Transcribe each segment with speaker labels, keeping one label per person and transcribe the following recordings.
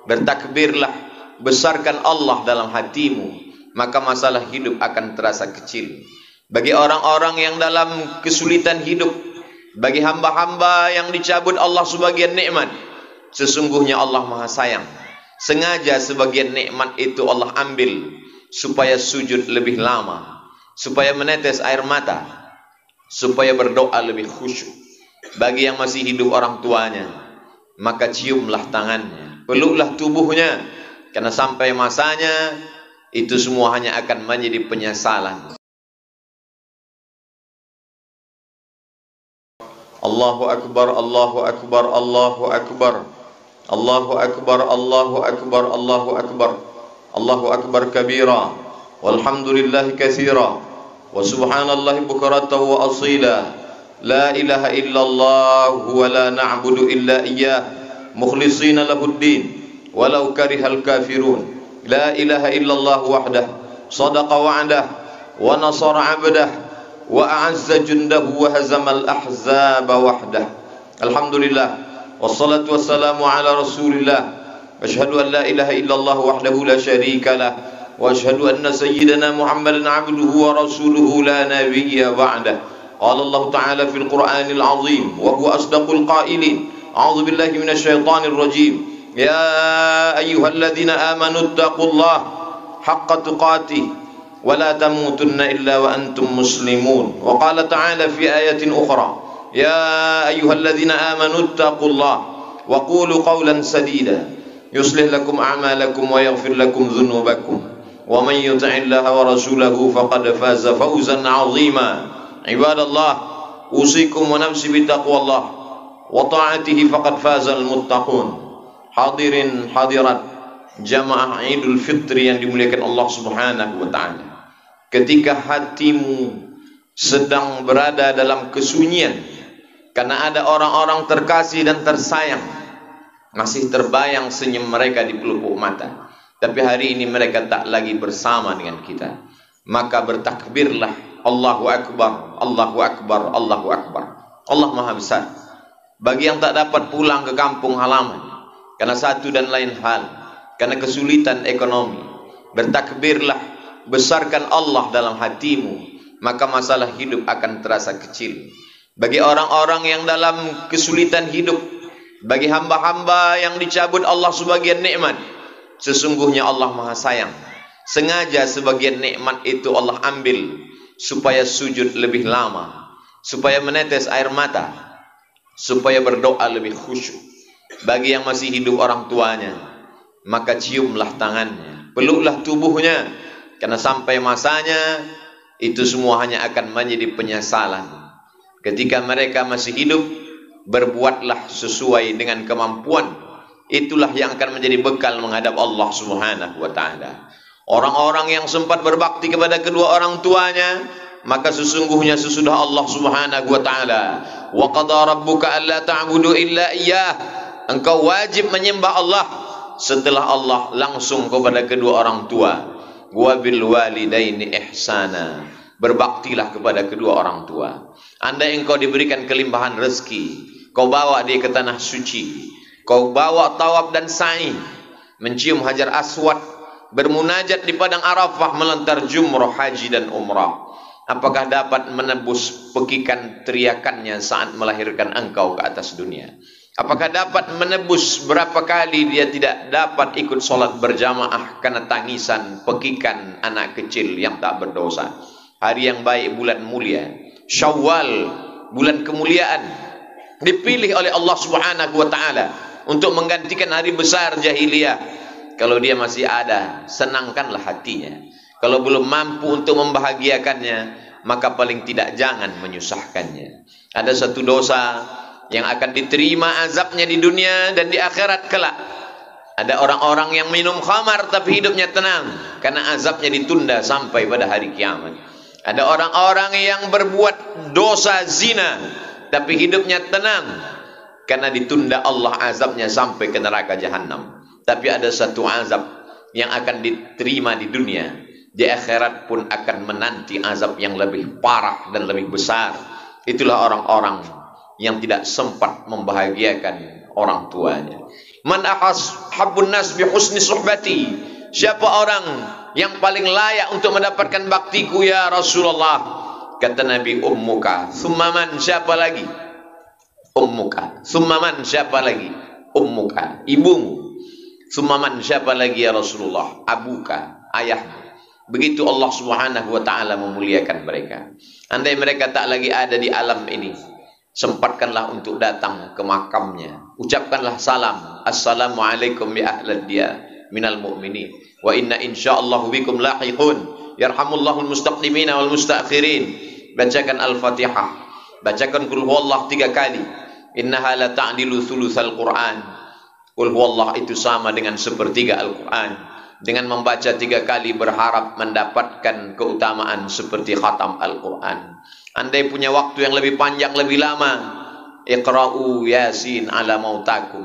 Speaker 1: bertakbirlah, besarkan Allah dalam hatimu, maka masalah hidup akan terasa kecil. Bagi orang-orang yang dalam kesulitan hidup, bagi hamba-hamba yang dicabut Allah sebagian nikmat, sesungguhnya Allah Maha Sayang. Sengaja sebagian nikmat itu Allah ambil supaya sujud lebih lama, supaya menetes air mata, supaya berdoa lebih khusyuk. Bagi yang masih hidup orang tuanya, maka ciumlah tangannya, peluklah tubuhnya, karena sampai masanya itu semua hanya akan menjadi penyesalan. Allahu Akbar, Allahu Akbar, Allahu Akbar, Allahu Akbar, Allahu Akbar, Allahu Akbar, Allahu Akbar kabira, walhamdulillahi katsira, wa subhanallahi bukratan wa asila, la ilaha illallah wa la na'budu illa iyyah, mukhlishina lahuddin walau karihal kafirun, la ilaha illallah wahdah, sadaqa wa'dah, wa nasara 'abdah, wa a'azza jundahu wa hazamal ahzaba wahdah. Alhamdulillah, wassalatu wassalamu ala rasulillah, asyhadu an la ilaha illallah wahdahu la syarika lah, wa asyhadu anna sayyidana Muhammadan abduhu wa rasuluhu la nabiyya ba'dah. Qala Allah ta'ala fil Qur'anil azim wa huwa asdaqul qailin, a'udzu billahi minasy syaithanir rajim, ya ayyuhalladzina amanu taqullaha haqqa tuqatih ولا تموتن إلا وأنتم مسلمون. وقال تعالى في آية أخرى يا أيها الذين آمنوا اتقوا الله وقولوا قولا سديدا يصلح لكم أعمالكم ويغفر لكم ذنوبكم ومن يطع الله ورسوله فقد فاز فوزا عظيما. عباد الله أوصيكم ونفسي بتقوى الله وطاعته فقد فاز المتقون. Hadirin hadirat jamaah Idul Fitri yang dimuliakan Allah Subhanahu wa taala. Ketika hatimu sedang berada dalam kesunyian karena ada orang-orang terkasih dan tersayang, masih terbayang senyum mereka di pelupuk mata, tapi hari ini mereka tak lagi bersama dengan kita, maka bertakbirlah, Allahu Akbar, Allahu Akbar, Allahu Akbar. Allah Maha Besar. Bagi yang tak dapat pulang ke kampung halaman karena satu dan lain hal, karena kesulitan ekonomi, bertakbirlah, besarkan Allah dalam hatimu, maka masalah hidup akan terasa kecil. Bagi orang-orang yang dalam kesulitan hidup, bagi hamba-hamba yang dicabut Allah sebagian nikmat, sesungguhnya Allah Maha Sayang. Sengaja sebagian nikmat itu Allah ambil supaya sujud lebih lama, supaya menetes air mata, supaya berdoa lebih khusyuk. Bagi yang masih hidup orang tuanya, maka ciumlah tangannya, peluklah tubuhnya, karena sampai masanya itu semua hanya akan menjadi penyesalan. Ketika mereka masih hidup, berbuatlah sesuai dengan kemampuan. Itulah yang akan menjadi bekal menghadap Allah Subhanahu wa taala. Orang-orang yang sempat berbakti kepada kedua orang tuanya, maka sesungguhnya sesudah Allah Subhanahu wa taala, wa qada rabbuka alla ta'budu illa iyyah, engkau wajib menyembah Allah. Setelah Allah langsung kepada kedua orang tua, wa bil walidaini ihsana, berbaktilah kepada kedua orang tua. Andai engkau diberikan kelimpahan rezeki, kau bawa dia ke tanah suci, kau bawa tawaf dan sa'i, mencium hajar aswad, bermunajat di padang Arafah, melontar jumrah haji dan umrah, apakah dapat menebus pekikan teriakannya saat melahirkan engkau ke atas dunia? Apakah dapat menebus berapa kali dia tidak dapat ikut solat berjamaah karena tangisan pekikan anak kecil yang tak berdosa? Hari yang baik, bulan mulia, Syawal, bulan kemuliaan, dipilih oleh Allah Subhanahu wa taala untuk menggantikan hari besar jahiliyah. Kalau dia masih ada, senangkanlah hatinya. Kalau belum mampu untuk membahagiakannya, maka paling tidak jangan menyusahkannya. Ada satu dosa yang akan diterima azabnya di dunia dan di akhirat kelak. Ada orang-orang yang minum khamar tapi hidupnya tenang karena azabnya ditunda sampai pada hari kiamat. Ada orang-orang yang berbuat dosa zina tapi hidupnya tenang karena ditunda Allah azabnya sampai ke neraka jahanam. Tapi ada satu azab yang akan diterima di dunia, di akhirat pun akan menanti azab yang lebih parah dan lebih besar. Itulah orang-orang yang tidak sempat membahagiakan orang tuanya. Man ahabbun nas bi husni suhbati. Siapa orang yang paling layak untuk mendapatkan baktiku ya Rasulullah? Kata Nabi, ummuka. Thumma man, siapa lagi? Ummuka. Thumma man, siapa lagi? Ummuka, ibumu. Thumma man, siapa lagi ya Rasulullah? Abuka, ayahmu. Begitu Allah Subhanahu wa ta'ala memuliakan mereka. Andai mereka tak lagi ada di alam ini, sempatkanlah untuk datang ke makamnya. Ucapkanlah salam. Assalamualaikum ya ahlad diyar minal mu'minin. Wa inna insyaallahu bikum lahiqun. Yarhamullahul mustaqdimina wal mustaakhirin. Bacakan Al-Fatihah. Bacakan Qul huwallah 3 kali. Innaha la ta'dilu thulutsal Qur'an. Qul huwallah itu sama dengan sepertiga Al-Qur'an. Dengan membaca 3 kali berharap mendapatkan keutamaan seperti khatam Al-Quran. Andai punya waktu yang lebih panjang, lebih lama, Iqra'u Yasin ala mautakum.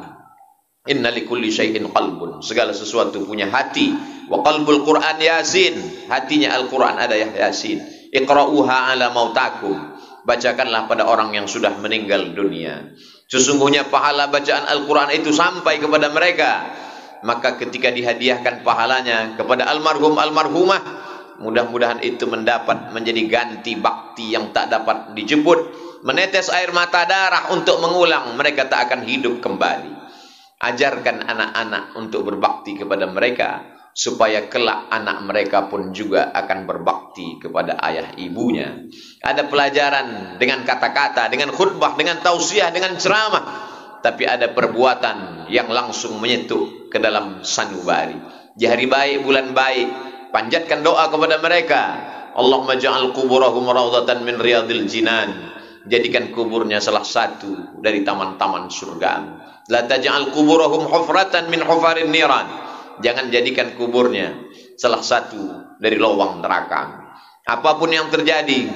Speaker 1: Inna likulli syai'in qalbun. Segala sesuatu punya hati. Wa qalbul Quran Yasin. Hatinya Al-Quran ada ya Yasin. Iqra'uha ala mautakum. Bacakanlah pada orang yang sudah meninggal dunia. Sesungguhnya pahala bacaan Al-Quran itu sampai kepada mereka. Maka ketika dihadiahkan pahalanya kepada almarhum almarhumah, mudah-mudahan itu mendapat menjadi ganti bakti yang tak dapat dijemput. Menetes air mata darah untuk mengulang, mereka tak akan hidup kembali. Ajarkan anak-anak untuk berbakti kepada mereka, supaya kelak anak mereka pun juga akan berbakti kepada ayah ibunya. Ada pelajaran dengan kata-kata, dengan khutbah, dengan tausiah, dengan ceramah. Tapi ada perbuatan yang langsung menyentuh ke dalam sanubari. Di hari baik, bulan baik, panjatkan doa kepada mereka. Allahumma ja'al kuburahum rawdatan min riyadil jinan. Jadikan kuburnya salah satu dari taman-taman surga. La taj'al kuburahum hufratan min hufarin niran. Jangan jadikan kuburnya salah satu dari lubang neraka. Apapun yang terjadi,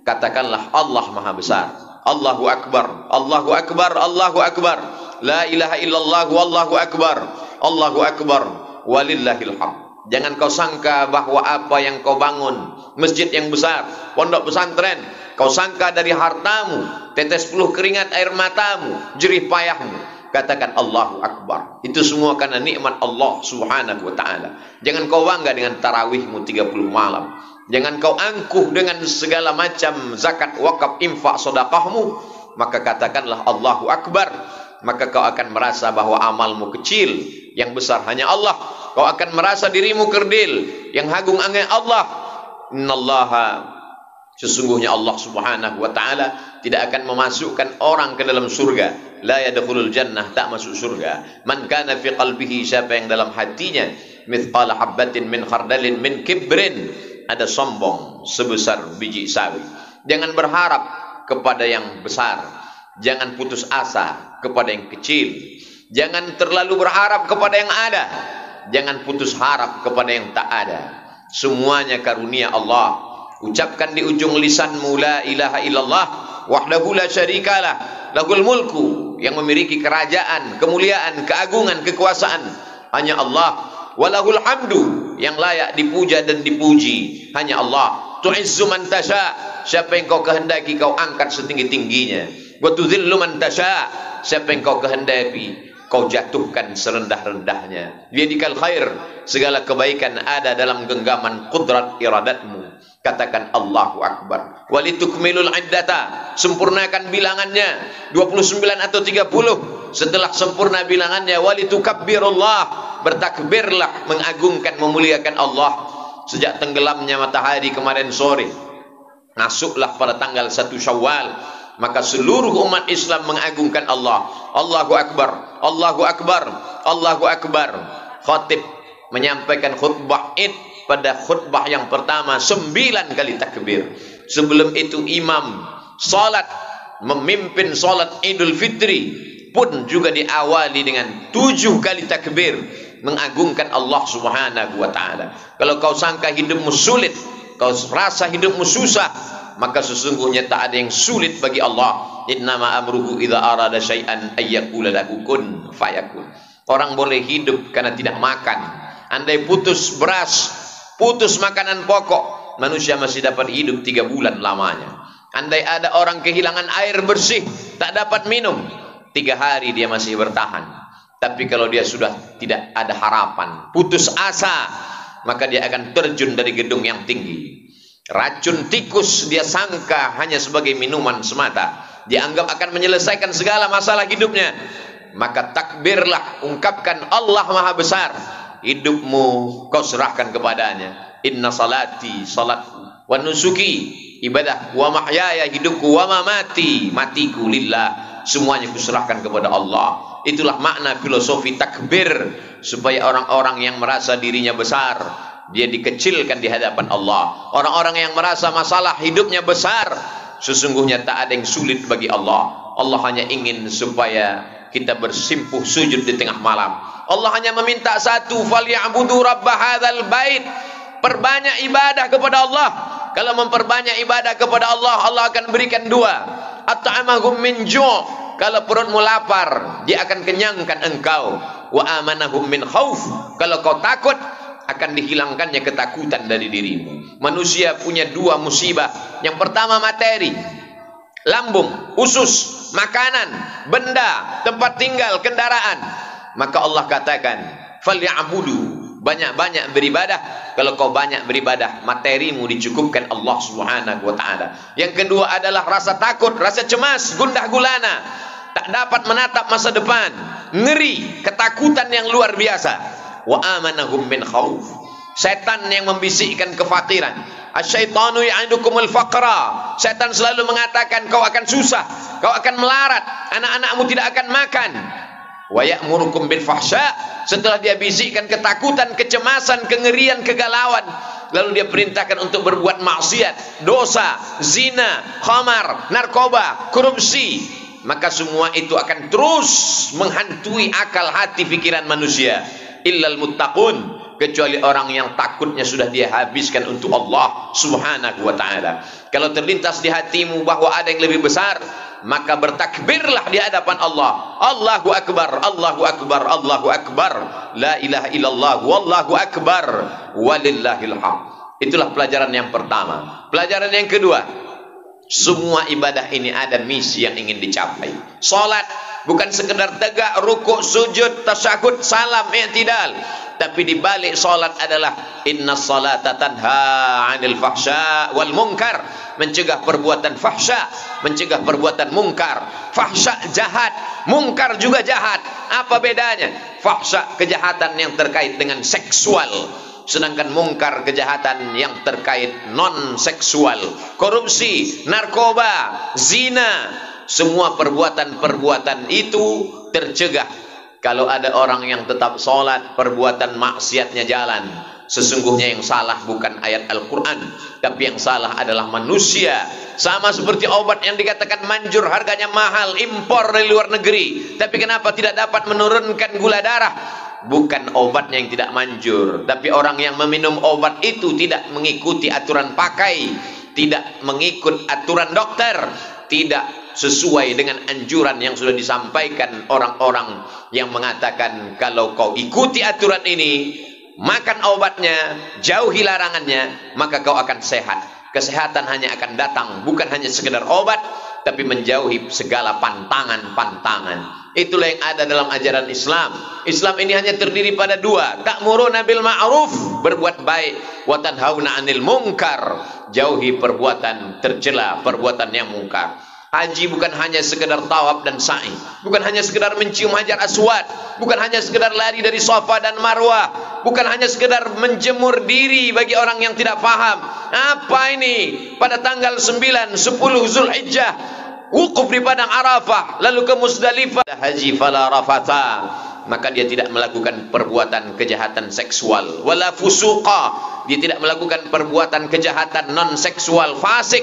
Speaker 1: katakanlah Allah Maha Besar. Allahu Akbar, Allahu Akbar, Allahu Akbar. La ilaha illallah, wallahu akbar. Allahu Akbar, walillahil hamd. Jangan kau sangka bahwa apa yang kau bangun, masjid yang besar, pondok pesantren, kau sangka dari hartamu, tetes peluh keringat air matamu, jerih payahmu. Katakan Allahu Akbar. Itu semua karena nikmat Allah Subhanahu wa ta'ala. Jangan kau bangga dengan tarawihmu 30 malam. Jangan kau angkuh dengan segala macam zakat, wakaf, infak, sedekahmu. Maka katakanlah Allahu Akbar. Maka kau akan merasa bahwa amalmu kecil, yang besar hanya Allah. Kau akan merasa dirimu kerdil, yang agung hanya Allah. Innallaha, sesungguhnya Allah Subhanahu wa ta'ala tidak akan memasukkan orang ke dalam surga. La yadkhulul jannah, tak masuk surga. Man kana fi qalbihi, siapa yang dalam hatinya mithqala habbatin min khardalin min kibrin, ada sombong sebesar biji sawi. Jangan berharap kepada yang besar. Jangan putus asa kepada yang kecil. Jangan terlalu berharap kepada yang ada. Jangan putus harap kepada yang tak ada. Semuanya karunia Allah. Ucapkan di ujung lisanmu la ilaha illallah wahdahu la syarikalah lahul mulku, yang memiliki kerajaan, kemuliaan, keagungan, kekuasaan hanya Allah. Walahul hamdu, yang layak dipuja dan dipuji hanya Allah. Tu'izzu man tasha, siapa yang kau kehendaki kau angkat setinggi-tingginya. Wa tudhillu man tasha, siapa yang kau kehendaki kau jatuhkan serendah-rendahnya. Biyadikal khair, segala kebaikan ada dalam genggaman kudrat iradatmu. Katakan Allahu Akbar. Walitukmilul iddata, sempurnakan bilangannya 29 atau 30. Setelah sempurna bilangannya, walitukabbirullah, bertakbirlah, mengagungkan, memuliakan Allah. Sejak tenggelamnya matahari kemarin sore, masuklah pada tanggal 1 Syawal, maka seluruh umat Islam mengagungkan Allah. Allahu Akbar, Allahu Akbar, Allahu Akbar. Khatib menyampaikan khutbah Id. Pada khutbah yang pertama 9 kali takbir. Sebelum itu imam salat, memimpin salat Idul Fitri pun juga diawali dengan 7 kali takbir, mengagungkan Allah Subhanahu wa ta'ala. Kalau kau sangka hidupmu sulit, kau rasa hidupmu susah, maka sesungguhnya tak ada yang sulit bagi Allah. Innama amruhu idza arada syai'an ayyaqula lahu kun fayakun. Orang boleh hidup karena tidak makan. Andai putus beras, putus makanan pokok, manusia masih dapat hidup 3 bulan lamanya. Andai ada orang kehilangan air bersih, tak dapat minum,
Speaker 2: 3 hari dia masih bertahan. Tapi kalau dia sudah tidak ada harapan, putus asa, maka dia akan terjun dari gedung yang tinggi. Racun tikus dia sangka hanya sebagai minuman semata, dianggap akan menyelesaikan segala masalah hidupnya. Maka takbirlah, ungkapkan Allah Maha Besar, hidupmu kau serahkan kepadanya. Inna salati, salatku, wa nusuki, ibadah, wa mahyaya, hidupku, wa mamati, matiku lillah, semuanya kuserahkan kepada Allah. Itulah makna filosofi takbir, supaya orang-orang yang merasa dirinya besar, dia dikecilkan di hadapan Allah. Orang-orang yang merasa masalah hidupnya besar, sesungguhnya tak ada yang sulit bagi Allah. Allah hanya ingin supaya kita bersimpuh sujud di tengah malam. Allah hanya meminta satu, falyabudu rabb hadzal bait. Perbanyak ibadah kepada Allah. Kalau memperbanyak ibadah kepada Allah, Allah akan berikan 2. At'amahum min ju', kalau perutmu lapar, dia akan kenyangkan engkau. Wa amanahum min khauf, kalau kau takut, akan dihilangkannya ketakutan dari dirimu. Manusia punya 2 musibah. Yang pertama materi, lambung, usus, makanan, benda, tempat tinggal, kendaraan. Maka Allah katakan, falyabudu, banyak-banyak beribadah. Kalau kau banyak beribadah, materimu dicukupkan Allah Subhanahu wa ta'ala. Yang kedua adalah rasa takut, rasa cemas, gundah gulana, tak dapat menatap masa depan, ngeri, ketakutan yang luar biasa. Wa amanahum min khauf, setan yang membisikkan kefakiran. Asyaitanu ya'idukumul faqra, setan selalu mengatakan kau akan susah, kau akan melarat, anak-anakmu tidak akan makan. Wa ya'murukum bil fahsya, setelah dia bisikkan ketakutan, kecemasan, kengerian, kegalauan, lalu dia perintahkan untuk berbuat maksiat, dosa, zina, khamar, narkoba, korupsi. Maka semua itu akan terus menghantui akal, hati, pikiran manusia. Illal muttaqun, kecuali orang yang takutnya sudah dia habiskan untuk Allah Subhanahu wa ta'ala. Kalau terlintas di hatimu bahwa ada yang lebih besar, maka bertakbirlah di hadapan Allah. Allahu Akbar, Allahu Akbar, Allahu Akbar, la ilaha illallah, wallahu akbar, walillahil hamd. Itulah pelajaran yang pertama. Pelajaran yang kedua, semua ibadah ini ada misi yang ingin dicapai. Salat bukan sekedar tegak, rukuk, sujud, tasyahud, salam, i'tidal. Tapi di balik salat adalah inna salata tanha 'anil fahsya wal munkar, mencegah perbuatan fahsya, mencegah perbuatan mungkar. Fahsya jahat, mungkar juga jahat. Apa bedanya? Fahsya kejahatan yang terkait dengan seksual, sedangkan mungkar kejahatan yang terkait non seksual. Korupsi, narkoba, zina, semua perbuatan-perbuatan itu tercegah kalau ada orang yang tetap sholat, perbuatan maksiatnya jalan. Sesungguhnya yang salah bukan ayat Al-Quran, tapi yang salah adalah manusia. Sama seperti obat yang dikatakan manjur, harganya mahal, impor dari luar negeri, tapi kenapa tidak dapat menurunkan gula darah? Bukan obatnya yang tidak manjur, tapi orang yang meminum obat itu tidak mengikuti aturan pakai, tidak mengikut aturan dokter, tidak sesuai dengan anjuran yang sudah disampaikan orang-orang yang mengatakan kalau kau ikuti aturan ini, makan obatnya, jauhi larangannya, maka kau akan sehat. Kesehatan hanya akan datang, bukan hanya sekedar obat, tapi menjauhi segala pantangan-pantangan. Itulah yang ada dalam ajaran Islam. Islam ini hanya terdiri pada 2, ta'muruna bil ma'ruf, berbuat baik, wa tanhauna 'anil munkar, jauhi perbuatan tercela, perbuatan yang mungkar. Haji bukan hanya sekedar tawaf dan sa'i, bukan hanya sekedar mencium hajar aswad, bukan hanya sekedar lari dari Safa dan Marwah, bukan hanya sekedar menjemur diri bagi orang yang tidak paham. Apa ini? Pada tanggal 9, 10 Zulhijjah, wukuf di padang Arafah, lalu ke Musdalifah. Haji fala rafata, maka dia tidak melakukan perbuatan kejahatan seksual. Wala fusuqa, dia tidak melakukan perbuatan kejahatan non seksual, fasik.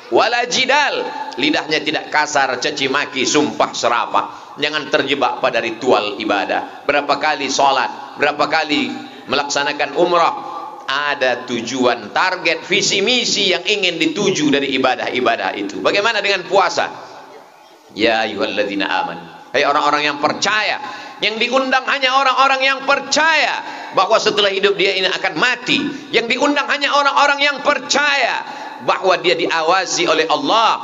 Speaker 2: Wala jidal, lidahnya tidak kasar, caci maki, sumpah serapah. Jangan terjebak pada ritual ibadah. Berapa kali sholat, berapa kali melaksanakan umrah, ada tujuan, target, visi misi yang ingin dituju dari ibadah-ibadah itu. Bagaimana dengan puasa? Ya ayyuhalladzina amanu, hai orang-orang yang percaya, yang diundang hanya orang-orang yang percaya bahwa setelah hidup dia ini akan mati. Yang diundang hanya orang-orang yang percaya bahwa dia diawasi oleh Allah,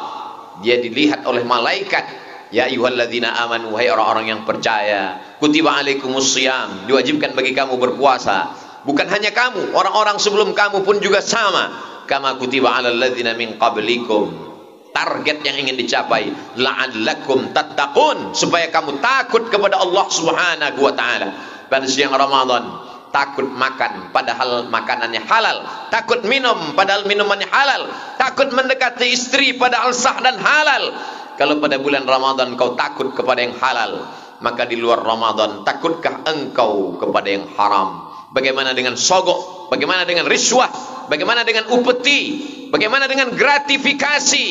Speaker 2: dia dilihat oleh malaikat, Ya ayyuhalladzina amanu, wahai orang-orang yang percaya, kutiba alaikumusiyam, diwajibkan bagi kamu berpuasa. Bukan hanya kamu, orang-orang sebelum kamu pun juga sama. Kama kutiba alal ladzina min qablikum. Target yang ingin dicapai, la'allakum tattaqun, supaya kamu takut kepada Allah Subhanahu wa taala. Pada siang Ramadan, takut makan padahal makanannya halal, takut minum padahal minumannya halal, takut mendekati istri padahal sah dan halal. Kalau pada bulan Ramadan kau takut kepada yang halal, maka di luar Ramadan takutkah engkau kepada yang haram? Bagaimana dengan sogok? Bagaimana dengan riswah? Bagaimana dengan upeti? Bagaimana dengan gratifikasi?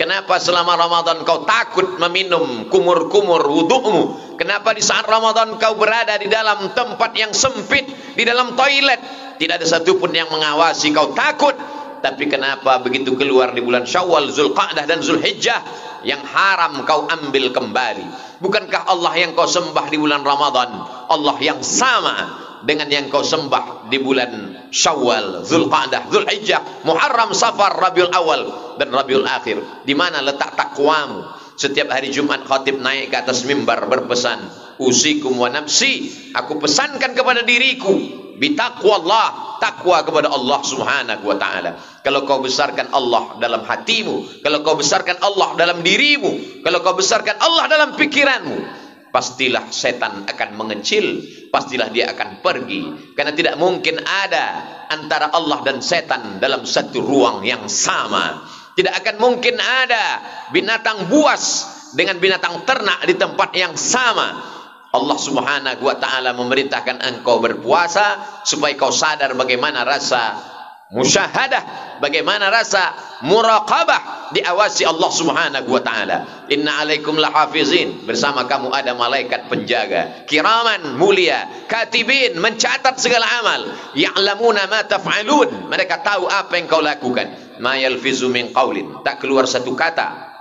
Speaker 2: Kenapa selama Ramadan kau takut meminum kumur-kumur wudu'mu? Kenapa di saat Ramadan kau berada di dalam tempat yang sempit, di dalam toilet, tidak ada satupun yang mengawasi, kau takut? Tapi kenapa begitu keluar di bulan Syawal, Zulqa'dah dan Zulhijjah, yang haram kau ambil kembali? Bukankah Allah yang kau sembah di bulan Ramadan Allah yang sama dengan yang kau sembah di bulan Syawal, Zulqa'dah, Zulhijjah, Muharram, Safar, Rabiul Awal dan Rabiul Akhir? Di mana letak takwamu? Setiap hari Jumat khatib naik ke atas mimbar berpesan, usikum wa nafsi, aku pesankan kepada diriku bitaqwallah, takwa kepada Allah Subhanahu wa taala. Kalau kau besarkan Allah dalam hatimu, kalau kau besarkan Allah dalam dirimu, kalau kau besarkan Allah dalam pikiranmu, pastilah setan akan mengecil, pastilah dia akan pergi. Karena tidak mungkin ada antara Allah dan setan dalam satu ruang yang sama. Tidak akan mungkin ada binatang buas dengan binatang ternak di tempat yang sama. Allah Subhanahu wa taala memerintahkan engkau berpuasa supaya kau sadar bagaimana rasa musyahadah, bagaimana rasa muraqabah, diawasi Allah Subhanahu wa taala. Inna alaikum lahafizin, bersama kamu ada malaikat penjaga, kiraman mulia, katibin, mencatat segala amal, ya'lamuna ma taf'alun, mereka tahu apa yang kau lakukan. Ma yalfizu min qaulin, tak keluar satu kata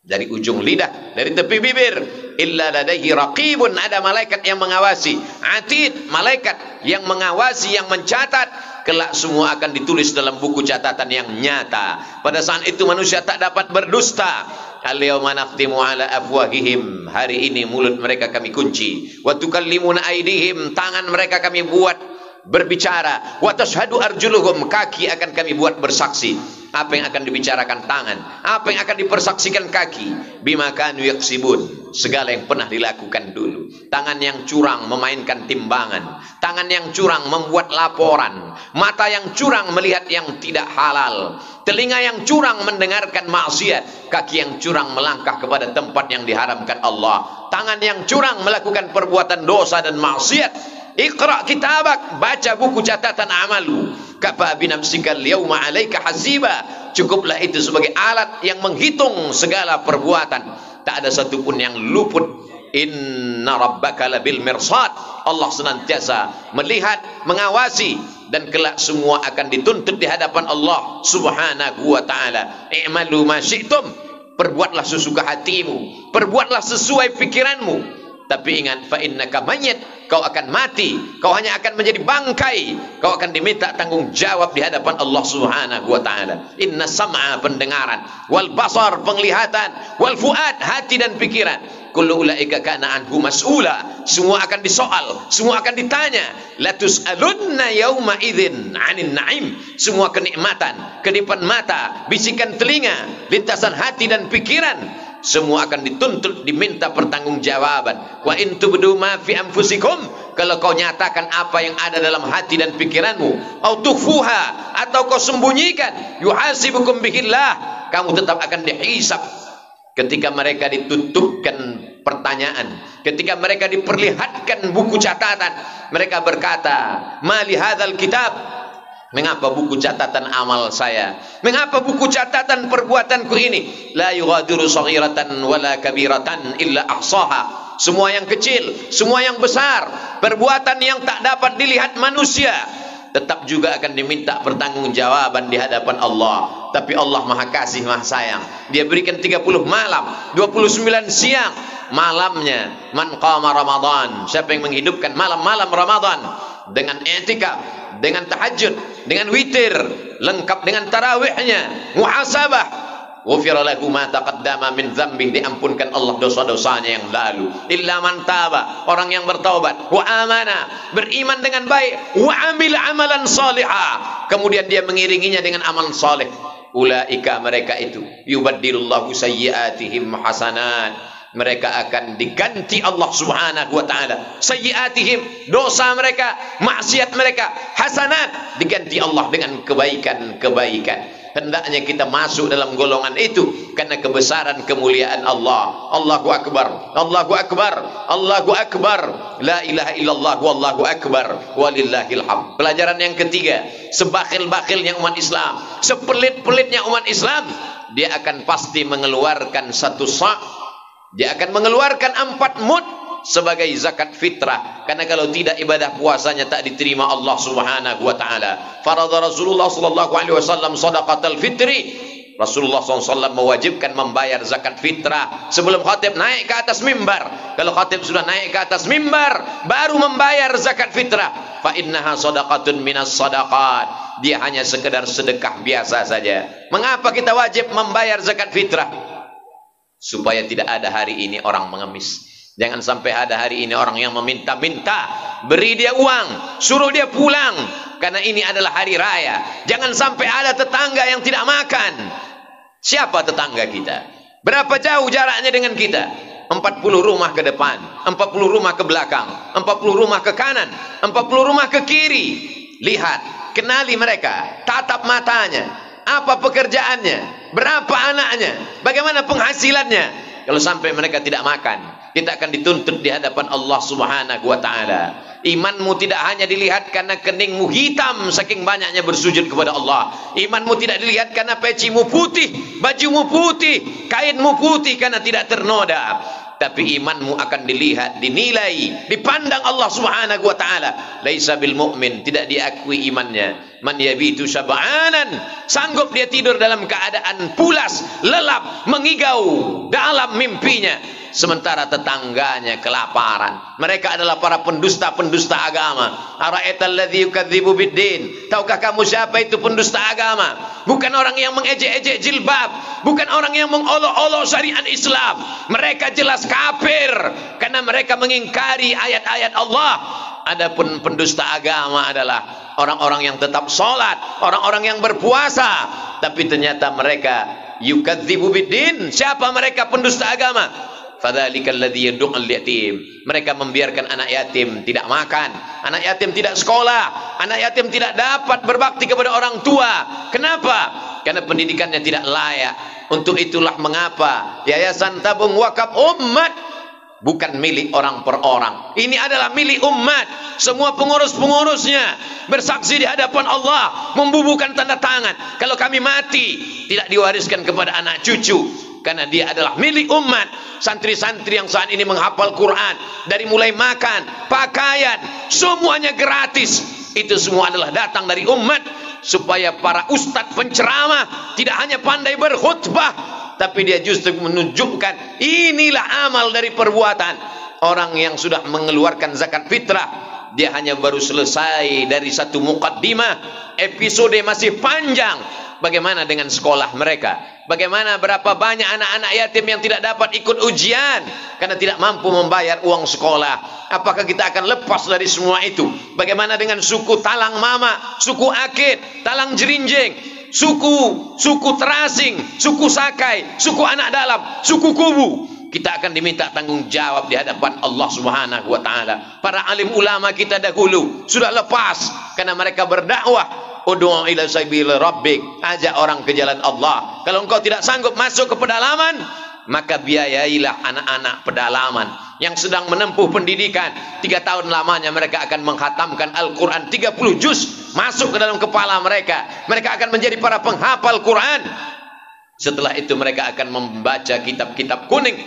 Speaker 2: dari ujung lidah, dari tepi bibir, illa ladaihi raqibun, ada malaikat yang mengawasi, atid, malaikat yang mengawasi, yang mencatat. Kelak semua akan ditulis dalam buku catatan yang nyata. Pada saat itu manusia tak dapat berdusta. Al-yawma nakhtimu ala afwahihim, hari ini mulut mereka kami kunci. Wa tukallimuna aydihim, tangan mereka kami buat berbicara. Wa tashhadu arjuluhum, kaki akan kami buat bersaksi. Apa yang akan dibicarakan tangan, apa yang akan dipersaksikan kaki? Bima kanu yaksibun, segala yang pernah dilakukan dulu. Tangan yang curang memainkan timbangan, tangan yang curang membuat laporan, mata yang curang melihat yang tidak halal, telinga yang curang mendengarkan maksiat, kaki yang curang melangkah kepada tempat yang diharamkan Allah, tangan yang curang melakukan perbuatan dosa dan maksiat. Iqra kitabak, baca buku catatan amalu. Kafa binafsika al-yawma 'alaika hasiba, cukuplah itu sebagai alat yang menghitung segala perbuatan. Tak ada satupun yang luput. Inna rabbaka labil mirsad, Allah senantiasa melihat, mengawasi, dan kelak semua akan dituntut di hadapan Allah Subhanahu wa taala. I'malu ma syi'tum, perbuatlah sesuka hatimu, perbuatlah sesuai pikiranmu. Tapi ingat, fa innaka mayyit, kau akan mati, kau hanya akan menjadi bangkai, kau akan diminta tanggung jawab di hadapan Allah Subhanahu wa taala. Inna sam'a, pendengaran, wal basar, penglihatan, wal fuad, hati dan pikiran, kullu ulaika kana anhu mas'ula, semua akan disoal, semua akan ditanya. La tus'alunna yauma idzin 'anil na'im, semua kenikmatan, kedipan mata, bisikan telinga, lintasan hati dan pikiran, semua akan dituntut, diminta pertanggungjawaban. Wa in tubdu ma fi anfusikum, kalau kau nyatakan apa yang ada dalam hati dan pikiranmu, au tukhfuha, atau kau sembunyikan, yuhasibukum bihillah, kamu tetap akan dihisab. Ketika mereka ditutupkan pertanyaan, ketika mereka diperlihatkan buku catatan, mereka berkata, ma li hadzal kitab, mengapa buku catatan amal saya, mengapa buku catatan perbuatanku ini, la yughadiru saghiratan wala kabiratan illa ahsaha, semua yang kecil, semua yang besar, perbuatan yang tak dapat dilihat manusia, tetap juga akan diminta pertanggungjawaban di hadapan Allah. Tapi Allah Maha Kasih, Maha Sayang, Dia berikan 30 malam, 29 siang. Malamnya, man qama Ramadan, siapa yang menghidupkan malam-malam Ramadan dengan i'tikaf, dengan tahajud, dengan witir, lengkap dengan tarawihnya, muhasabah, ghufira lahu ma taqaddama min dzambih, diampunkan Allah dosa-dosanya yang lalu. Illa man taba, orang yang bertaubat, wa amana, beriman dengan baik, wa amil amalan salihah, kemudian dia mengiringinya dengan amal saleh. Ulaika, mereka itu, yubaddilullahu sayyiatihim hasanat, mereka akan diganti Allah subhanahu wa ta'ala sayyiatihim, dosa mereka, maksiat mereka, hasanat, diganti Allah dengan kebaikan-kebaikan. Hendaknya kita masuk dalam golongan itu karena kebesaran kemuliaan Allah. Allahu akbar, Allahu akbar, Allahu akbar, la ilaha illallah, wallahu akbar, walillahil hamd. Pelajaran yang ketiga, sebakhil-bakhilnya umat Islam, sepelit-pelitnya umat Islam, dia akan pasti mengeluarkan satu sa', dia akan mengeluarkan 4 mud sebagai zakat fitrah, karena kalau tidak ibadah puasanya tak diterima Allah subhanahu wa ta'ala. Faradha Rasulullah sallallahu alaihi wasallam sadaqatal fitri, Rasulullah SAW mewajibkan membayar zakat fitrah sebelum khatib naik ke atas mimbar. Kalau khatib sudah naik ke atas mimbar, baru membayar zakat fitrah. Fa innaha sadaqatun minas sadaqat, dia hanya sekedar sedekah biasa saja. Mengapa kita wajib membayar zakat fitrah? Supaya tidak ada hari ini orang mengemis. Jangan sampai ada hari ini orang yang meminta-minta, beri dia uang, suruh dia pulang, karena ini adalah hari raya. Jangan sampai ada tetangga yang tidak makan. Siapa tetangga kita? Berapa jauh jaraknya dengan kita? 40 rumah ke depan, 40 rumah ke belakang, 40 rumah ke kanan, 40 rumah ke kiri. Lihat, kenali mereka, tatap matanya, apa pekerjaannya, berapa anaknya, bagaimana penghasilannya. Kalau sampai mereka tidak makan, kita akan dituntut di hadapan Allah subhanahu wa ta'ala. Imanmu tidak hanya dilihat karena keningmu hitam saking banyaknya bersujud kepada Allah. Imanmu tidak dilihat karena pecimu putih, bajumu putih, kainmu putih karena tidak ternoda. Tapi imanmu akan dilihat, dinilai, dipandang Allah subhanahu wa ta'ala. Laisa bil mu'min, tidak diakui imannya. Man yabitu syab'anan, sanggup dia tidur dalam keadaan pulas, lelap, mengigau dalam mimpinya, sementara tetangganya kelaparan. Mereka adalah para pendusta-pendusta agama. Ara'aital ladzi yukadzibu biddin, tahukah kamu siapa itu pendusta agama? Bukan orang yang mengejek-ejek jilbab, bukan orang yang mengolok-olok syariat Islam. Mereka jelas kafir karena mereka mengingkari ayat-ayat Allah. Adapun pendusta agama adalah orang-orang yang tetap sholat, orang-orang yang berpuasa, tapi ternyata mereka yukadzibu biddin. Siapa mereka pendusta agama? Fadzalikal ladzi yad'ul yatim, mereka membiarkan anak yatim tidak makan, anak yatim tidak sekolah, anak yatim tidak dapat berbakti kepada orang tua. Kenapa? Karena pendidikannya tidak layak. Untuk itulah mengapa Yayasan Tabung Wakaf Umat bukan milik orang per orang. Ini adalah milik umat. Semua pengurus-pengurusnya bersaksi di hadapan Allah, membubuhkan tanda tangan. Kalau kami mati, tidak diwariskan kepada anak cucu, karena dia adalah milik umat. Santri-santri yang saat ini menghafal Quran, dari mulai makan, pakaian, semuanya gratis. Itu semua adalah datang dari umat, supaya para ustadz penceramah tidak hanya pandai berkhutbah, tapi dia justru menunjukkan inilah amal dari perbuatan. Orang yang sudah mengeluarkan zakat fitrah, dia hanya baru selesai dari satu muqaddimah, episode masih panjang. Bagaimana dengan sekolah mereka? Bagaimana berapa banyak anak-anak yatim yang tidak dapat ikut ujian karena tidak mampu membayar uang sekolah? Apakah kita akan lepas dari semua itu? Bagaimana dengan suku Talang Mama, suku Akid, Talang Jerinjing, suku Terasing, suku Sakai, suku Anak Dalam, suku Kubu? Kita akan diminta tanggung jawab di hadapan Allah subhanahu wa ta'ala. Para alim ulama kita dahulu sudah lepas karena mereka berdakwah. Ud'u ila sabil rabbik, ajak orang ke jalan Allah. Kalau engkau tidak sanggup masuk ke pedalaman, maka biayailah anak-anak pedalaman yang sedang menempuh pendidikan. 3 tahun lamanya mereka akan menghatamkan Al-Quran 30 juz, masuk ke dalam kepala mereka. Mereka akan menjadi para penghafal Quran. Setelah itu mereka akan membaca kitab-kitab kuning,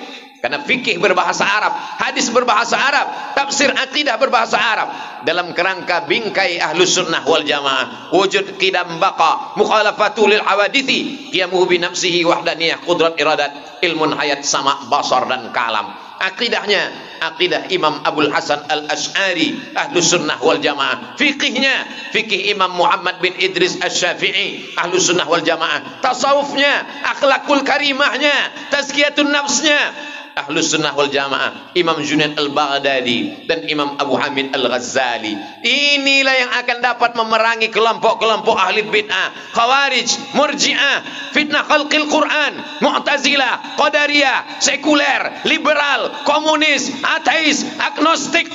Speaker 2: karena fikih berbahasa Arab, hadis berbahasa Arab, tafsir akidah berbahasa Arab, dalam kerangka bingkai ahlus sunnah wal jamaah. Wujud qidam baqa, mukhalafatu lil awadithi, qiyamuhu bi nafsihi wahdaniyah, qudrat iradat, ilmun hayat, sama basar dan kalam. Akidahnya akidah Imam Abul Hasan Al-Asy'ari, Ahlus Sunnah wal Jamaah. Fikihnya fikih Imam Muhammad bin Idris Asy-Syafi'i, Ahlus Sunnah wal Jamaah. Tasawufnya, akhlakul karimahnya, tazkiyatun nafsnya, Ahlus Sunnah wal Jamaah. Imam Junaid Al-Baghdadi dan Imam Abu Hamid Al-Ghazali. Inilah yang akan dapat memerangi kelompok-kelompok ahli bid'ah, Khawarij, Murji'ah, fitnah khalqil Quran, Mu'tazilah, Qadariyah, sekuler, liberal, komunis, ateis, agnostik.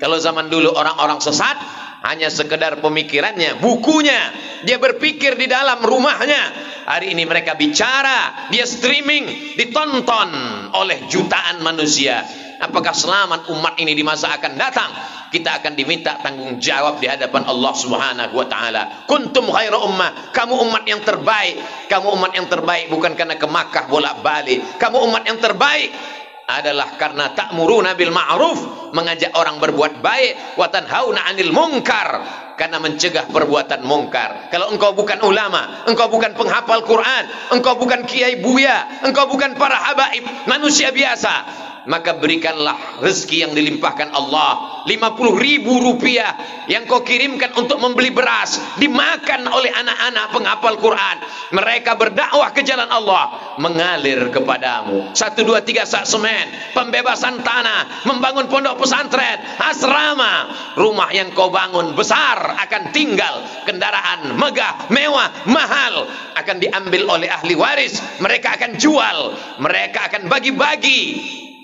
Speaker 2: Kalau zaman dulu orang-orang sesat hanya sekedar pemikirannya, bukunya, dia berpikir di dalam rumahnya. Hari ini mereka bicara, dia streaming, ditonton oleh jutaan manusia. Apakah selamat umat ini di masa akan datang? Kita akan diminta tanggung jawab di hadapan Allah Subhanahu wa taala. Kuntum khairu ummah, kamu umat yang terbaik. Kamu umat yang terbaik bukan karena ke Makkah bolak-balik. Kamu umat yang terbaik adalah karena ta'muruna bil ma'ruf, mengajak orang berbuat baik, wa tanhauna 'anil munkar, karena mencegah perbuatan mungkar. Kalau engkau bukan ulama, engkau bukan penghafal Quran, engkau bukan kiai buya, engkau bukan para habaib, manusia biasa, maka berikanlah rezeki yang dilimpahkan Allah. 50.000 rupiah yang kau kirimkan untuk membeli beras dimakan oleh anak-anak penghafal Quran. Mereka berdakwah ke jalan Allah, mengalir kepadamu. 1, 2, 3 sak semen, pembebasan tanah, membangun pondok pesantren, asrama. Rumah yang kau bangun besar akan tinggal, kendaraan megah, mewah, mahal akan diambil oleh ahli waris. Mereka akan jual, mereka akan bagi-bagi.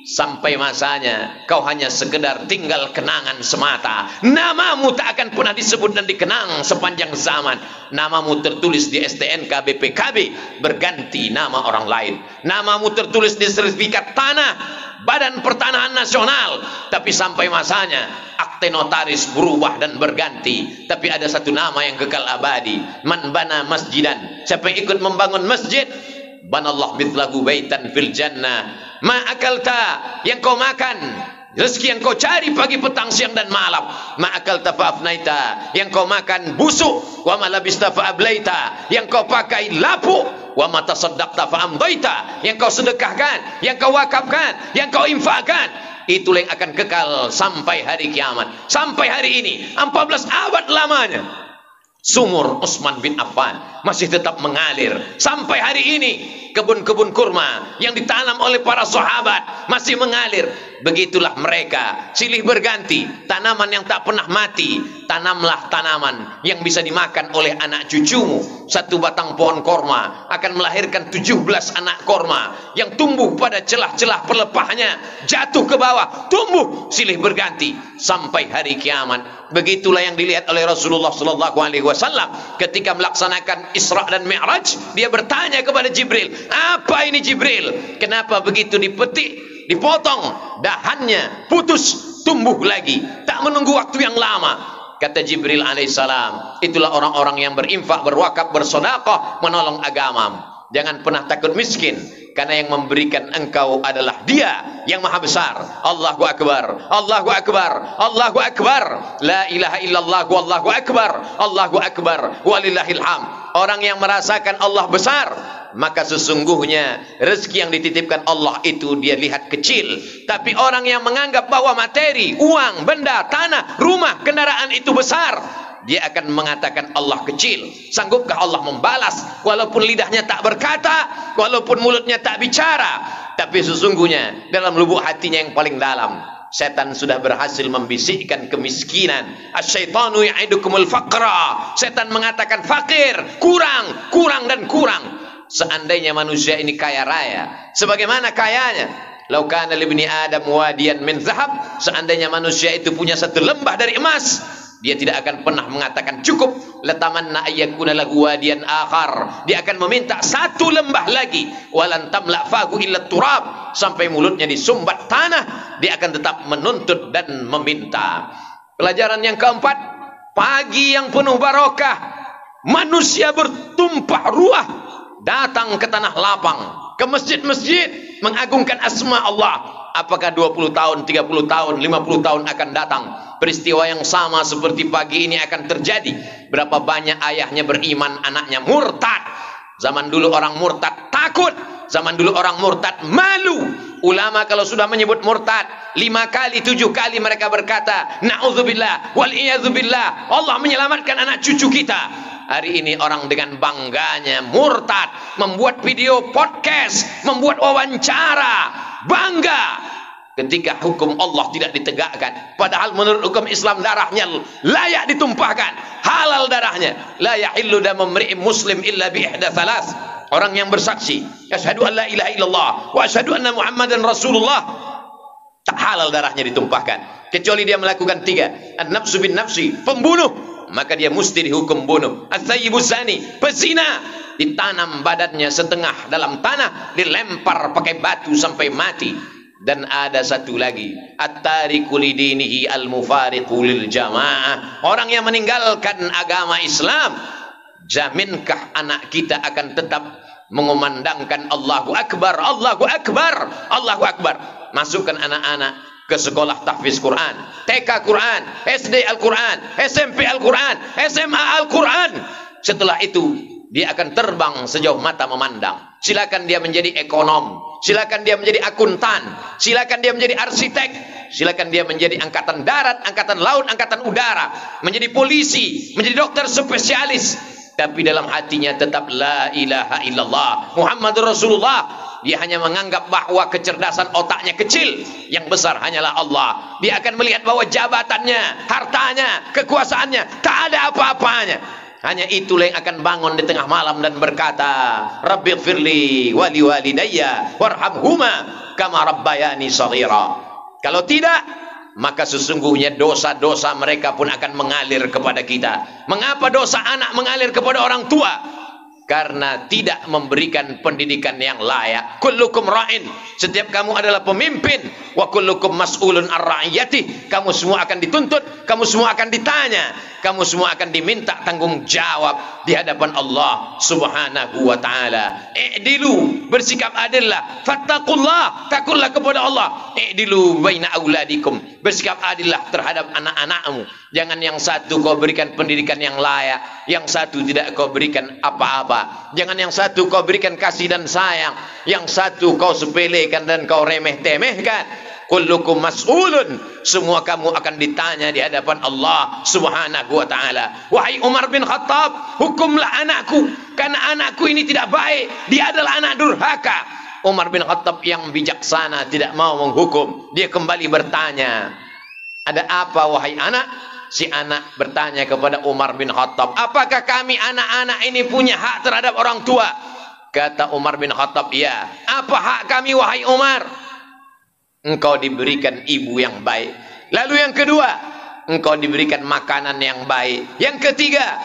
Speaker 2: Sampai masanya kau hanya sekedar tinggal kenangan semata. Namamu tak akan pernah disebut dan dikenang sepanjang zaman. Namamu tertulis di STNK BPKB, berganti nama orang lain. Namamu tertulis di sertifikat tanah Badan Pertanahan Nasional, tapi sampai masanya akte notaris berubah dan berganti. Tapi ada satu nama yang kekal abadi. Man bana masjidan, siapa yang ikut membangun masjid, banallah mithlahu baitan fil jannah. Ma akalta, yang kau makan, rezeki yang kau cari pagi petang siang dan malam. Ma akalta fa afnaita, yang kau makan busuk. Wa ma labista fa ablaita, yang kau pakai lapuk. Wa ma tasaddaqta fa amdaita, yang kau sedekahkan, yang kau wakafkan, yang kau infakkan. Itulah yang akan kekal sampai hari kiamat. Sampai hari ini 14 abad lamanya sumur Utsman bin Affan masih tetap mengalir. Sampai hari ini kebun-kebun kurma yang ditanam oleh para sahabat masih mengalir. Begitulah mereka, silih berganti. Tanaman yang tak pernah mati, tanamlah tanaman yang bisa dimakan oleh anak cucumu. Satu batang pohon korma akan melahirkan 17 anak korma yang tumbuh pada celah-celah pelepahnya, jatuh ke bawah, tumbuh silih berganti sampai hari kiamat. Begitulah yang dilihat oleh Rasulullah sallallahu alaihi wasallam ketika melaksanakan Isra dan Mi'raj. Dia bertanya kepada Jibril, "Apa ini Jibril? Kenapa begitu dipetik, dipotong dahannya, putus, tumbuh lagi, tak menunggu waktu yang lama?" Kata Jibril alaihissalam, itulah orang-orang yang berinfak, berwakaf, bersedekah, menolong agama. Jangan pernah takut miskin, karena yang memberikan engkau adalah Dia yang maha besar. Allahu Akbar, Allahu Akbar, Allahu Akbar, la ilaha illallah, wallahu akbar, Allahu Akbar, walillahil hamd. Orang yang merasakan Allah besar, maka sesungguhnya rezeki yang dititipkan Allah itu dia lihat kecil. Tapi orang yang menganggap bahwa materi, uang, benda, tanah, rumah, kendaraan itu besar, dia akan mengatakan Allah kecil. Sanggupkah Allah membalas walaupun lidahnya tak berkata, walaupun mulutnya tak bicara? Tapi sesungguhnya dalam lubuk hatinya yang paling dalam, setan sudah berhasil membisikkan kemiskinan. Asyaitanu ya'idukumul faqra. Setan mengatakan fakir, kurang, kurang dan kurang. Seandainya manusia ini kaya raya, sebagaimana kayanya, lau kana libni adam wadiyan min zahab, seandainya manusia itu punya satu lembah dari emas, dia tidak akan pernah mengatakan cukup. Latamanna ayyakuna lahu wadiyan akhar, dia akan meminta satu lembah lagi. Walan tamla fahu illa turab, sampai mulutnya disumbat tanah, dia akan tetap menuntut dan meminta. Pelajaran yang keempat, pagi yang penuh barokah, manusia bertumpah ruah datang ke tanah lapang, ke masjid-masjid mengagungkan asma Allah. Apakah 20 tahun, 30 tahun, 50 tahun akan datang peristiwa yang sama seperti pagi ini akan terjadi? Berapa banyak ayahnya beriman, anaknya murtad. Zaman dulu orang murtad takut, zaman dulu orang murtad malu. Ulama kalau sudah menyebut murtad 5 kali 7 kali mereka berkata na'udzubillah wal iyadzubillah, Allah menyelamatkan anak cucu kita. Hari ini orang dengan bangganya murtad, membuat video podcast, membuat wawancara, bangga ketika hukum Allah tidak ditegakkan. Padahal menurut hukum Islam darahnya layak ditumpahkan, halal darahnya. La yahillu damu imri'in muslim illa bi ihda thalath. Orang yang bersaksi asyhadu an la ilaha illallah wa asyhadu anna muhammadan rasulullah, tak halal darahnya ditumpahkan kecuali dia melakukan 3. An-nafsu bin nafsi, pembunuh, maka dia mesti dihukum bunuh. Ats-tsayyibuz zani, pezina, ditanam badannya setengah dalam tanah, dilempar pakai batu sampai mati. Dan ada satu lagi, at-tariku lidinihi al-mufariqu lil jamaah, orang yang meninggalkan agama Islam. Jaminkah anak kita akan tetap mengumandangkan Allahu Akbar, Allahu Akbar, Allahu Akbar? Masukkan anak-anak ke sekolah tahfiz Quran, TK Quran, SD Al-Quran, SMP Al-Quran, SMA Al-Quran. Setelah itu dia akan terbang sejauh mata memandang. Silakan dia menjadi ekonom, silakan dia menjadi akuntan, silakan dia menjadi arsitek, silakan dia menjadi angkatan darat, angkatan laut, angkatan udara, menjadi polisi, menjadi dokter spesialis. Tapi dalam hatinya tetap la ilaha illallah Muhammadur Rasulullah. Dia hanya menganggap bahwa kecerdasan otaknya kecil, yang besar hanyalah Allah. Dia akan melihat bahwa jabatannya, hartanya, kekuasaannya tak ada apa-apanya. Hanya itulah yang akan bangun di tengah malam dan berkata, Rabbighfirli wa liwalidayya warhamhuma kama rabbayani shaghira. Kalau tidak, maka sesungguhnya dosa-dosa mereka pun akan mengalir kepada kita. Mengapa dosa anak mengalir kepada orang tua? Karena tidak memberikan pendidikan yang layak. Kullukum ra'in, setiap kamu adalah pemimpin. Wa kullukum mas'ulun ar-ra'iyati, kamu semua akan dituntut, kamu semua akan ditanya, kamu semua akan diminta tanggung jawab di hadapan Allah Subhanahu wa taala. I'dilu, bersikap adillah. Fattaqullah, takutlah kepada Allah. I'dilu baina auladikum, bersikap adillah terhadap anak-anakmu. Jangan yang satu kau berikan pendidikan yang layak, yang satu tidak kau berikan apa-apa. Jangan yang satu kau berikan kasih dan sayang, yang satu kau sepelekan dan kau remeh-temehkan. Kullukum mas'ulun, semua kamu akan ditanya di hadapan Allah Subhanahu wa taala. Wahai Umar bin Khattab, hukumlah anakku, karena anakku ini tidak baik, dia adalah anak durhaka. Umar bin Khattab yang bijaksana tidak mau menghukum. Dia kembali bertanya, ada apa wahai anak? Si anak bertanya kepada Umar bin Khattab, apakah kami anak-anak ini punya hak terhadap orang tua? Kata Umar bin Khattab, ya. Apa hak kami wahai Umar? Engkau diberikan ibu yang baik. Lalu yang kedua, engkau diberikan makanan yang baik. Yang ketiga,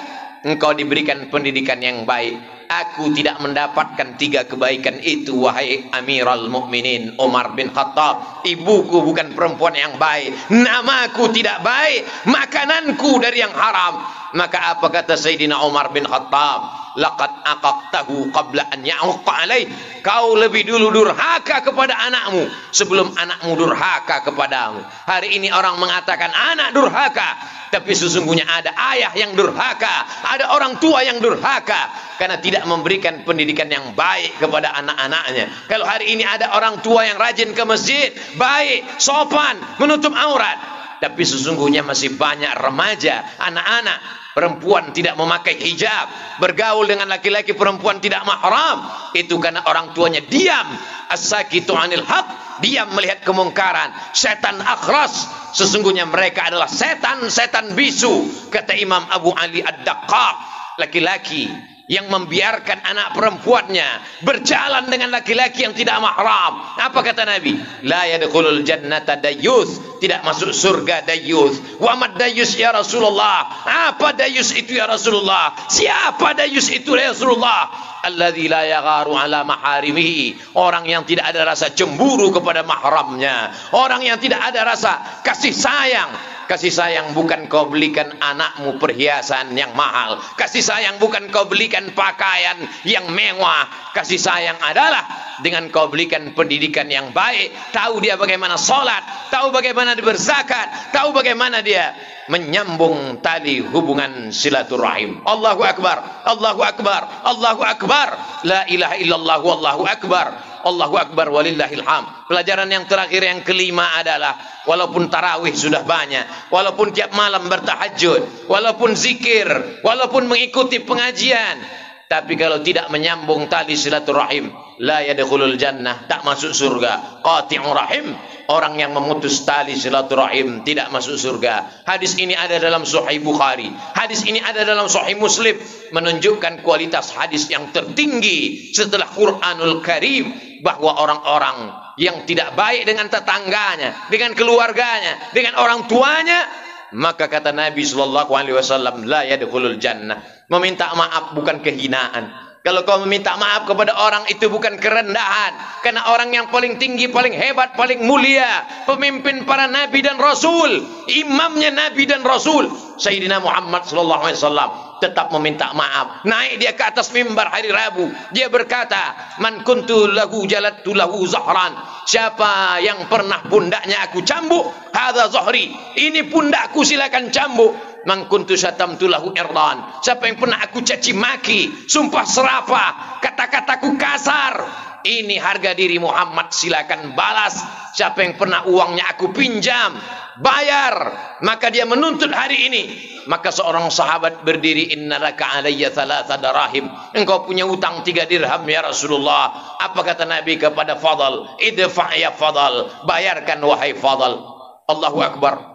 Speaker 2: engkau diberikan pendidikan yang baik. Aku tidak mendapatkan 3 kebaikan itu wahai Amirul Mukminin Umar bin Khattab. Ibuku bukan perempuan yang baik, namaku tidak baik, makananku dari yang haram. Maka apa kata Sayyidina Umar bin Khattab? Laqad aqaqtahu qabla an ya'uqqa alaih. Kau lebih dulu durhaka kepada anakmu sebelum anakmu durhaka kepadamu. Hari ini orang mengatakan anak durhaka, tapi sesungguhnya ada ayah yang durhaka, ada orang tua yang durhaka karena tidak memberikan pendidikan yang baik kepada anak-anaknya. Kalau hari ini ada orang tua yang rajin ke masjid, baik, sopan, menutup aurat, tapi sesungguhnya masih banyak remaja, anak-anak, perempuan tidak memakai hijab, bergaul dengan laki-laki perempuan tidak mahram. Itu karena orang tuanya diam. As-sakitu 'anil haq, diam melihat kemungkaran. Setan akhras, sesungguhnya mereka adalah setan-setan bisu. Kata Imam Abu Ali Ad-Daqqaq, laki-laki yang membiarkan anak perempuannya berjalan dengan laki-laki yang tidak mahram. Apa kata Nabi? La yadkhulul jannata dayyus, tidak masuk surga dayyus. Wa mad dayyus ya Rasulullah? Apa dayyus itu ya Rasulullah? Siapa dayyus itu ya Rasulullah? Alladzi la yagharu ala maharimihi, orang yang tidak ada rasa cemburu kepada mahramnya, orang yang tidak ada rasa kasih sayang. Kasih sayang bukan kau belikan anakmu perhiasan yang mahal. Kasih sayang bukan kau belikan pakaian yang mewah. Kasih sayang adalah dengan kau belikan pendidikan yang baik. Tahu dia bagaimana sholat, tahu bagaimana dia berzakat, tahu bagaimana dia menyambung tali hubungan silaturahim. Allahu akbar, Allahu akbar, Allahu akbar, la ilaha illallah wallahu akbar, Allahu akbar walillahil hamd. Pelajaran yang terakhir yang kelima adalah walaupun tarawih sudah banyak, walaupun tiap malam bertahajud, walaupun zikir, walaupun mengikuti pengajian, tapi kalau tidak menyambung tali silaturahim, la yadkhulul jannah, tak masuk surga. Qati'ur rahim, orang yang memutus tali silaturahim tidak masuk surga. Hadis ini ada dalam Sahih Bukhari, hadis ini ada dalam Sahih Muslim, menunjukkan kualitas hadis yang tertinggi setelah Quranul Karim, bahwa orang-orang yang tidak baik dengan tetangganya, dengan keluarganya, dengan orang tuanya, maka kata Nabi sallallahu alaihi wasallam, la yadkhulul jannah. Meminta maaf bukan kehinaan. Kalau kau meminta maaf kepada orang itu bukan kerendahan, karena orang yang paling tinggi, paling hebat, paling mulia, pemimpin para nabi dan rasul, imamnya nabi dan rasul, Sayyidina Muhammad sallallahu alaihi wasallam, tetap meminta maaf. Naik dia ke atas mimbar hari Rabu, dia berkata, man kuntu lahu jalattu lahu zahran, siapa yang pernah pundaknya aku cambuk, hadza zahri, ini pundakku, silakan cambuk. Man kuntu syatamtu lahu irdan, siapa yang pernah aku caci maki, sumpah serapah, kata-kataku kasar, ini harga diri Muhammad, silakan balas. Siapa yang pernah uangnya aku pinjam, bayar. Maka dia menuntut hari ini. Maka seorang sahabat berdiri, innalaka alayya thalatha darahim, engkau punya utang 3 dirham ya Rasulullah. Apa kata Nabi kepada Fadal? Idfa' ya Fadal, bayarkan wahai Fadal. Allahu akbar,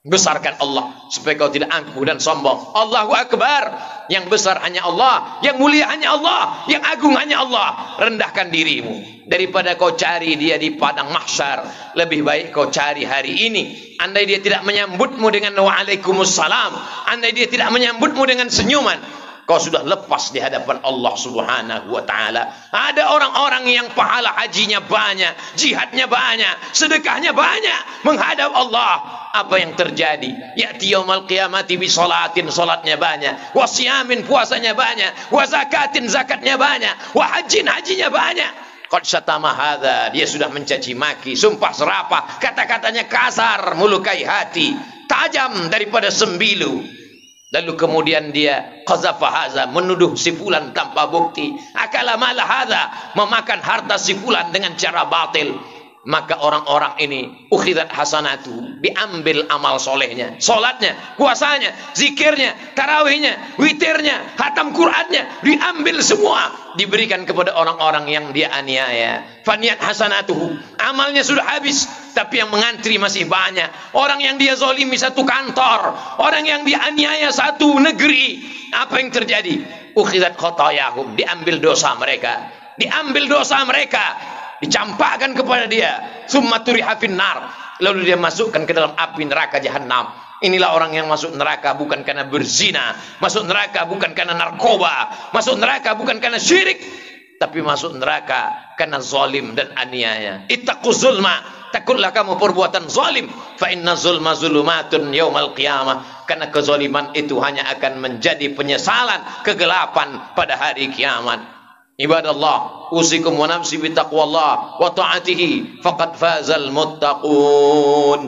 Speaker 2: besarkan Allah supaya kau tidak angkuh dan sombong. Allahu akbar, yang besar hanya Allah, yang mulia hanya Allah, yang agung hanya Allah. Rendahkan dirimu daripada kau cari dia di padang mahsyar. Lebih baik kau cari hari ini. Andai dia tidak menyambutmu dengan waalaikumsalam, andai dia tidak menyambutmu dengan senyuman, kau sudah lepas di hadapan Allah subhanahu wa ta'ala. Ada orang-orang yang pahala hajinya banyak, jihadnya banyak, sedekahnya banyak, menghadap Allah. Apa yang terjadi? Ya'ti yaumal qiyamati bi salatin, salatnya banyak, wa siyamin, puasanya banyak, wa zakatin, zakatnya banyak, wa hajjin, hajinya banyak. Qad syatama hadza, dia sudah mencaci maki, sumpah serapah, kata-katanya kasar, melukai hati, tajam daripada sembilu. Lalu kemudian dia qazafa hadza, menuduh si fulan tanpa bukti, akala mala hadza, memakan harta si fulan dengan cara batil. Maka orang-orang ini ukhidat hasanatu, diambil amal solehnya, solatnya, puasanya, zikirnya, tarawihnya, witirnya, khatam Qur'annya, diambil semua, diberikan kepada orang-orang yang dia aniaya. Faniyat hasanatuhu, amalnya sudah habis, tapi yang mengantri masih banyak. Orang yang dia zalimi satu kantor, orang yang dia aniaya satu negeri. Apa yang terjadi? Ukhidat khatayahum, diambil dosa mereka, diambil dosa mereka, dicampakkan kepada dia, summa turiha finnar, lalu dia masukkan ke dalam api neraka jahanam. Inilah orang yang masuk neraka bukan karena berzina, masuk neraka bukan karena narkoba, masuk neraka bukan karena syirik, tapi masuk neraka karena zalim dan aniaya. Ittaqu zulma, takutlah kamu perbuatan zalim, fa inna zulma zulumatun yaumal qiyamah, karena kezaliman itu hanya akan menjadi penyesalan, kegelapan pada hari kiamat. Ibadallah, usikum wa nafsi bi taqwallah wa ta'atihi faqad fazal muttaqun.